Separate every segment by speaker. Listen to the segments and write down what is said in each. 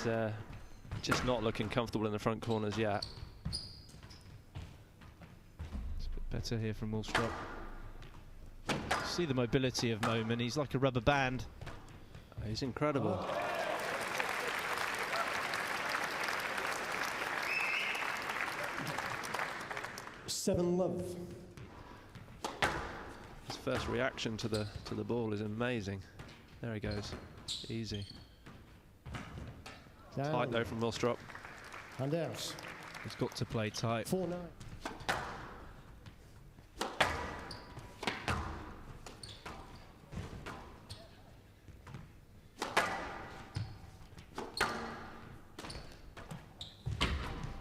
Speaker 1: He's just not looking comfortable in the front corners yet.
Speaker 2: It's a bit better here from Woolstrop. See the mobility of Moman, he's like a rubber band.
Speaker 1: He's incredible.
Speaker 3: 7-love.
Speaker 1: His first reaction to the ball is amazing. There he goes, easy.
Speaker 3: Down.
Speaker 1: Tight though from Woolstrop.
Speaker 3: And out.
Speaker 2: He's got to play tight.
Speaker 3: 4-9.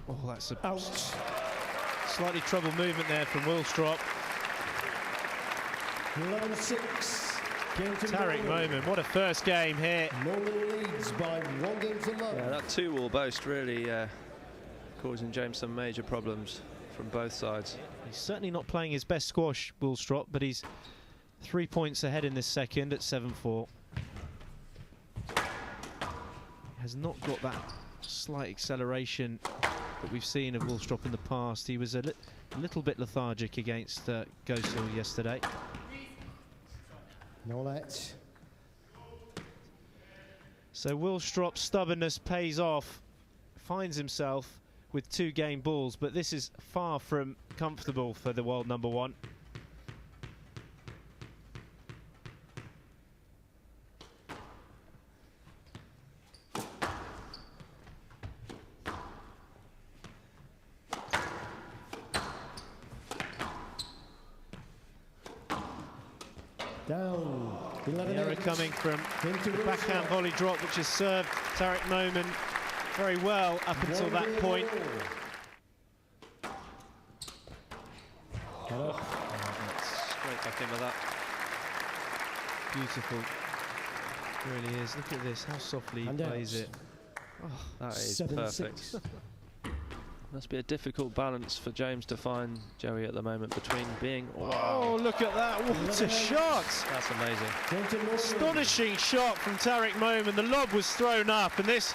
Speaker 2: Oh, that's a
Speaker 3: Out.
Speaker 2: slightly troubled movement there from Woolstrop.
Speaker 3: 11-6.
Speaker 2: Tariq Moman, what a first game here.
Speaker 3: Moman leads by 1 game to love.
Speaker 1: Yeah, that 2-wall boast really causing James some major problems from both sides.
Speaker 2: He's certainly not playing his best squash, Woolstrop, but he's 3 points ahead in this second at 7-4. Has not got that slight acceleration that we've seen of Woolstrop in the past. He was a little bit lethargic against Gosil yesterday.
Speaker 3: No let.
Speaker 2: So Woolstrop's stubbornness pays off, finds himself with 2 game balls, but this is far from comfortable for the world number 1.
Speaker 3: Down. 11-8.
Speaker 2: The error coming from the backhand volley drop, which has served Tariq Moman very well up until that point.
Speaker 1: Straight back in with that.
Speaker 2: Beautiful. It really is. Look at this, how softly he plays it.
Speaker 1: Oh, that is
Speaker 3: 7-6.
Speaker 1: perfect. Must be a difficult balance for James to find, Joey, at the moment between being...
Speaker 2: Oh, look at that, what a shot!
Speaker 1: That's amazing.
Speaker 2: Astonishing shot from Tariq Moman. The lob was thrown up, and this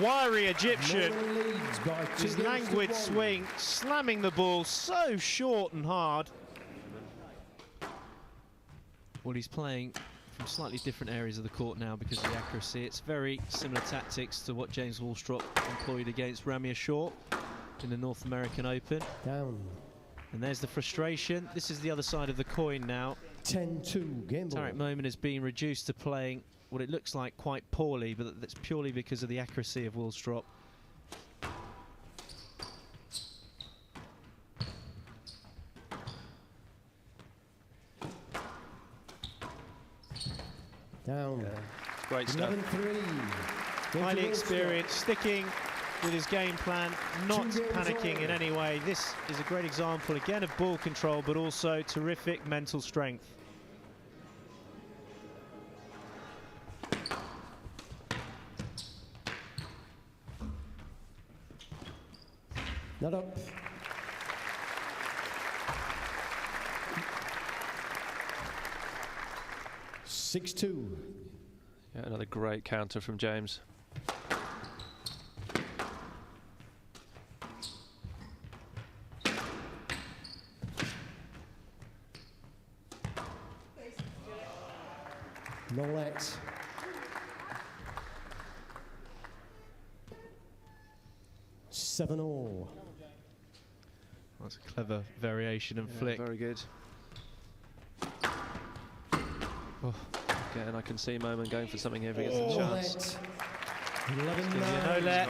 Speaker 2: wiry Egyptian, his languid swing, slamming the ball so short and hard. Well, he's playing from slightly different areas of the court now because of the accuracy. It's very similar tactics to what James Woolstrop employed against Ramir Shaw in the North American Open.
Speaker 3: Down.
Speaker 2: And there's the frustration. This is the other side of the coin now.
Speaker 3: 10-2 game ball.
Speaker 2: Tariq Moman has been reduced to playing what it looks like quite poorly, but that's purely because of the accuracy of Woolstrop.
Speaker 3: Down.
Speaker 1: Yeah. Great stuff.
Speaker 3: 11-3.
Speaker 2: Highly experienced, sticking with his game plan, not panicking in any way. This is a great example, again, of ball control, but also terrific mental strength.
Speaker 3: Not up. (6-2).
Speaker 1: Yeah, another great counter from James.
Speaker 3: No let. (7-all).
Speaker 2: That's a clever variation and flick.
Speaker 1: Very good.
Speaker 2: Oh.
Speaker 1: Again, I can see Moman going for something here if he gets the chance.
Speaker 3: 11-9.
Speaker 2: No let.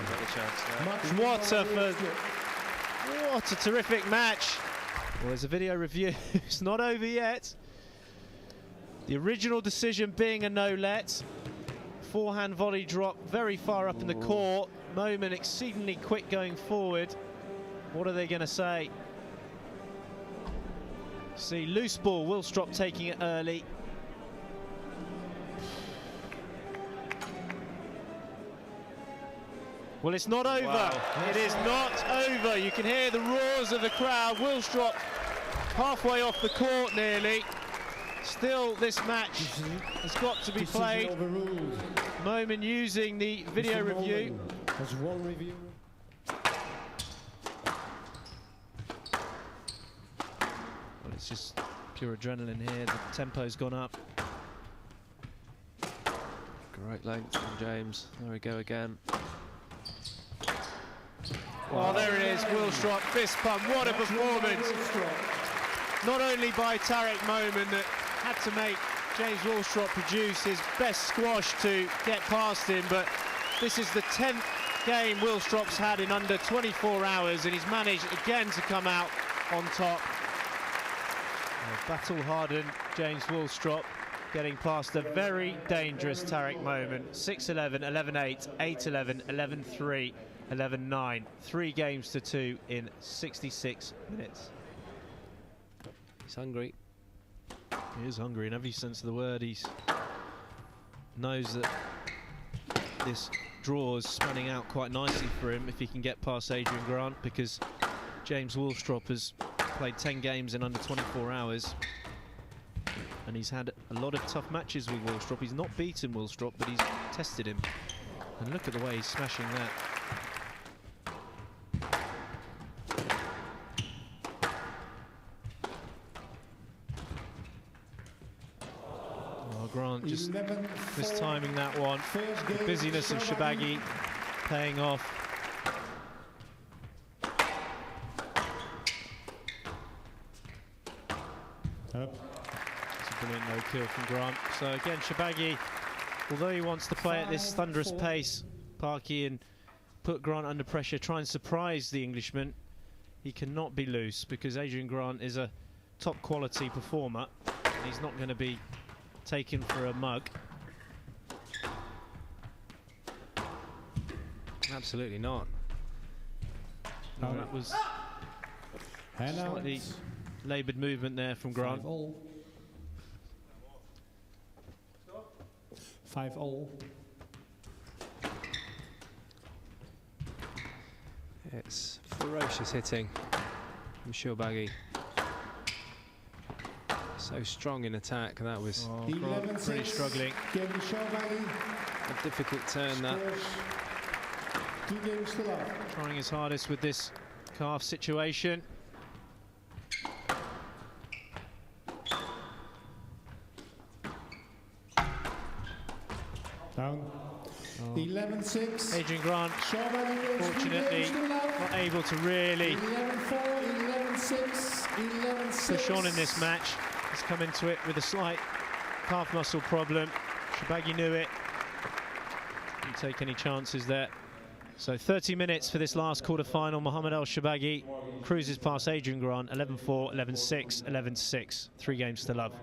Speaker 2: What a terrific match. Well, there's a video review. It's not over yet. The original decision being a no-let. Forehand volley drop very far up in the court. Moman exceedingly quick going forward. What are they going to say? See, loose ball, Woolstrop taking it early. Well, it's not over.
Speaker 1: Wow.
Speaker 2: It is not over. You can hear the roars of the crowd. Woolstrop halfway off the court nearly. Still, this match has got to be
Speaker 3: Decision
Speaker 2: played.
Speaker 3: overruled.
Speaker 2: Moman using the video
Speaker 3: Mr.
Speaker 2: review.
Speaker 3: Moman has one review.
Speaker 2: Well, it's just pure adrenaline here. The tempo's gone up.
Speaker 1: Great length from James. There we go again.
Speaker 2: Well, there it is. Wilstrop, fist pump. What a performance. Not only by Tarek Moman that had to make James Wilstrop produce his best squash to get past him, but this is the 10th game Wilstrop's had in under 24 hours, and he's managed again to come out on top. Battle-hardened James Wilstrop getting past a very dangerous Tarek Moman. 6-11, 11-8, 8-11, 11-3, 11-9. 3 games to 2 in 66 minutes.
Speaker 1: He's hungry.
Speaker 2: He is hungry in every sense of the word. He knows that this draw is spanning out quite nicely for him if he can get past Adrian Grant, because James Wilstrop has played 10 games in under 24 hours. And he's had a lot of tough matches with Wilstrop. He's not beaten Wilstrop, but he's tested him. And look at the way he's smashing that. Oh, Grant just mistiming that one. The busyness of Shorbagy paying off. Brilliant no kill from Grant. So again, Shorbagy, although he wants to play at this thunderous pace, Parky, and put Grant under pressure, try and surprise the Englishman, he cannot be loose, because Adrian Grant is a top quality performer. And he's not going to be taken for a mug.
Speaker 4: Absolutely not.
Speaker 2: No, that was slightly laboured movement there from Grant.
Speaker 3: 5-all.
Speaker 4: It's ferocious hitting from Shorbagy. So strong in attack. That was
Speaker 2: Grant really struggling.
Speaker 4: a difficult turn. That
Speaker 3: 2 games to love.
Speaker 2: Trying his hardest with this calf situation.
Speaker 3: Down. 11-6.
Speaker 2: Adrian Grant, fortunately, not able to really
Speaker 3: 11-4, 11-6, 11-6.
Speaker 2: push on in this match. He's come into it with a slight calf muscle problem. Shorbagy knew it. Didn't take any chances there. So 30 minutes for this last quarter-final. Mohamed El Shorbagy cruises past Adrian Grant, 11-4, 11-6, 11-6. 3 games to love.